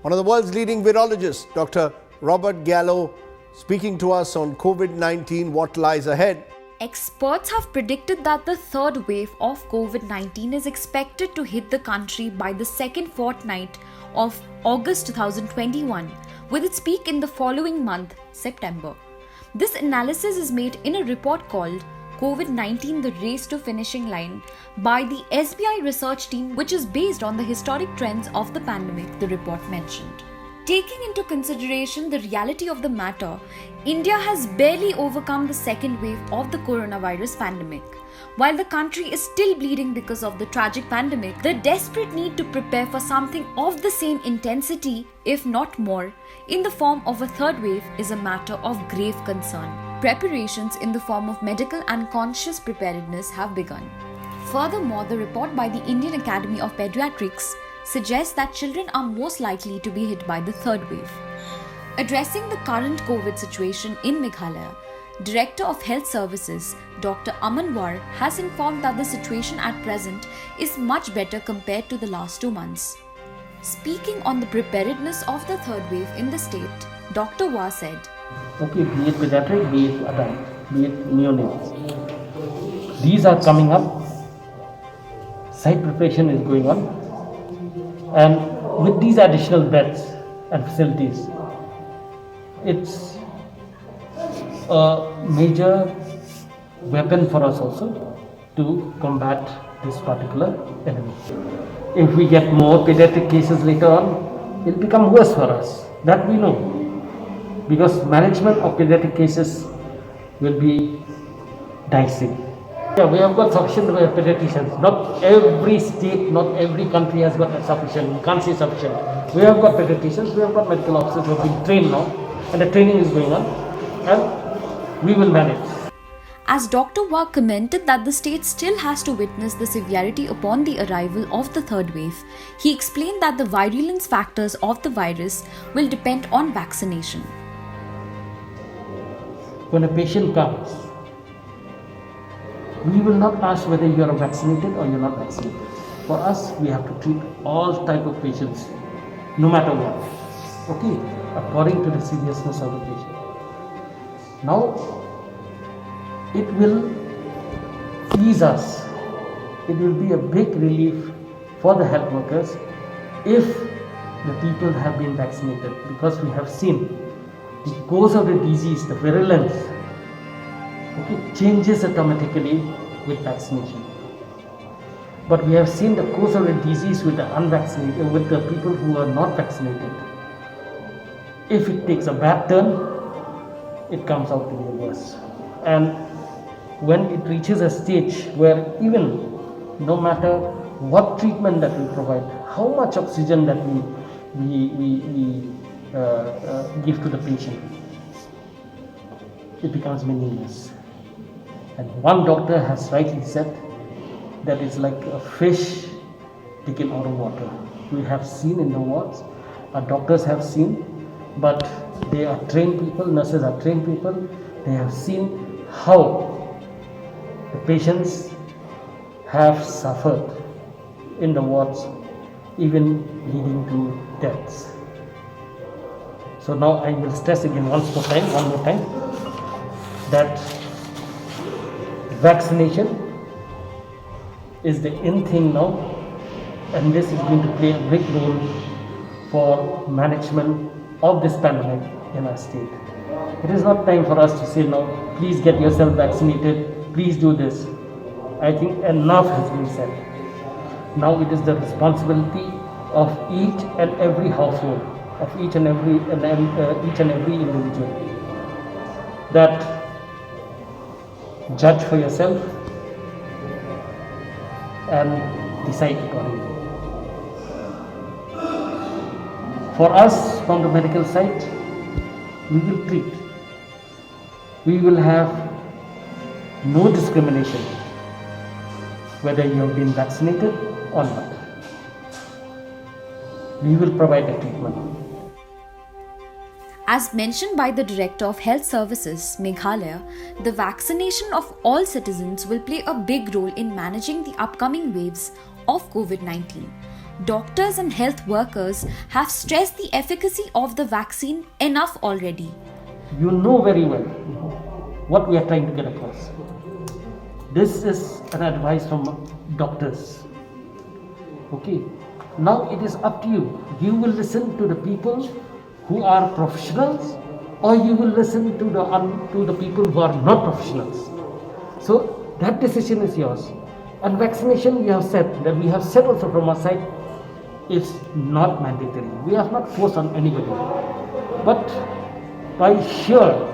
one of the world's leading virologists, Dr. Robert Gallo, speaking to us on COVID-19, what lies ahead. Experts have predicted that the third wave of COVID-19 is expected to hit the country by the second fortnight of August 2021, with its peak in the following month, September. This analysis is made in a report called COVID-19 The Race to Finishing Line by the SBI Research team, which is based on the historic trends of the pandemic, the report mentioned. Taking into consideration the reality of the matter, India has barely overcome the second wave of the coronavirus pandemic. While the country is still bleeding because of the tragic pandemic, the desperate need to prepare for something of the same intensity, if not more, in the form of a third wave is a matter of grave concern. Preparations in the form of medical and conscious preparedness have begun. Furthermore, the report by the Indian Academy of Pediatrics suggests that children are most likely to be hit by the third wave. Addressing the current COVID situation in Meghalaya, Director of Health Services, Dr. Aman War, has informed that the situation at present is much better compared to the last 2 months. Speaking on the preparedness of the third wave in the state, Dr. War said, Okay, be it pediatric, be it adult, be it neonates. These are coming up. Site preparation is going on. And with these additional beds and facilities, it's a major weapon for us also to combat this particular enemy. If we get more pediatric cases later on, it will become worse for us. That we know. Because management of pediatric cases will be dicey. Yeah, we have got sufficient pediatricians. Not every state, not every country has got sufficient. We can't say sufficient. We have got pediatricians, we have got medical officers who have been trained now, and the training is going on, and we will manage. As Dr. War commented that the state still has to witness the severity upon the arrival of the third wave, he explained that the virulence factors of the virus will depend on vaccination. When a patient comes, we will not ask whether you are vaccinated or you are not vaccinated. For us, we have to treat all type of patients, no matter what, okay, according to the seriousness of the patient. Now, it will ease us. It will be a big relief for the health workers if the people have been vaccinated, because we have seen the course of the disease, the virulence, changes automatically with vaccination. But we have seen the course of the disease with the unvaccinated, with the people who are not vaccinated. If it takes a bad turn, it comes out to be worse. And when it reaches a stage where even no matter what treatment that we provide, how much oxygen that we give to the patient, it becomes meaningless. And one doctor has rightly said that it's like a fish taken out of water. We have seen in the wards, our doctors have seen, but they are trained people, nurses are trained people, they have seen how the patients have suffered in the wards, even leading to deaths. So now I will stress again one more time, that vaccination is the in thing now, and this is going to play a big role for management of this pandemic in our state. It is not time for us to say now, please get yourself vaccinated, please do this. I think enough has been said. Now it is the responsibility of each and every household, of each and every individual, that judge for yourself and decide accordingly. For us, from the medical side, we will treat. We will have no discrimination whether you have been vaccinated or not. We will provide the treatment. As mentioned by the Director of Health Services, Meghalaya, the vaccination of all citizens will play a big role in managing the upcoming waves of COVID-19. Doctors and health workers have stressed the efficacy of the vaccine enough already. You know very well what we are trying to get across. This is an advice from doctors. Okay, now it is up to you. You will listen to the people who are professionals, or you will listen to the people who are not professionals. So that decision is yours. And vaccination, we have said also from our side, is not mandatory. We have not forced on anybody. But by sheer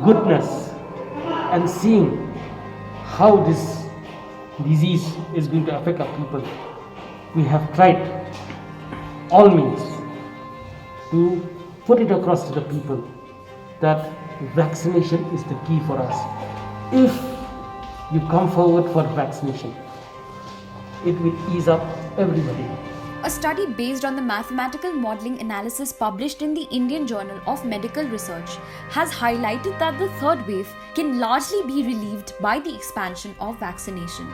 goodness and seeing how this disease is going to affect our people, we have tried all means to put it across to the people that vaccination is the key for us. If you come forward for vaccination, it will ease up everybody. A study based on the mathematical modeling analysis published in the Indian Journal of Medical Research has highlighted that the third wave can largely be relieved by the expansion of vaccination.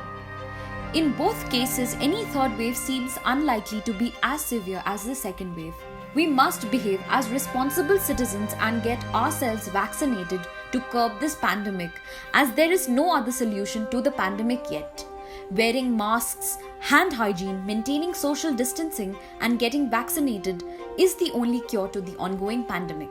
In both cases, any third wave seems unlikely to be as severe as the second wave. We must behave as responsible citizens and get ourselves vaccinated to curb this pandemic, as there is no other solution to the pandemic yet. Wearing masks, hand hygiene, maintaining social distancing, and getting vaccinated is the only cure to the ongoing pandemic.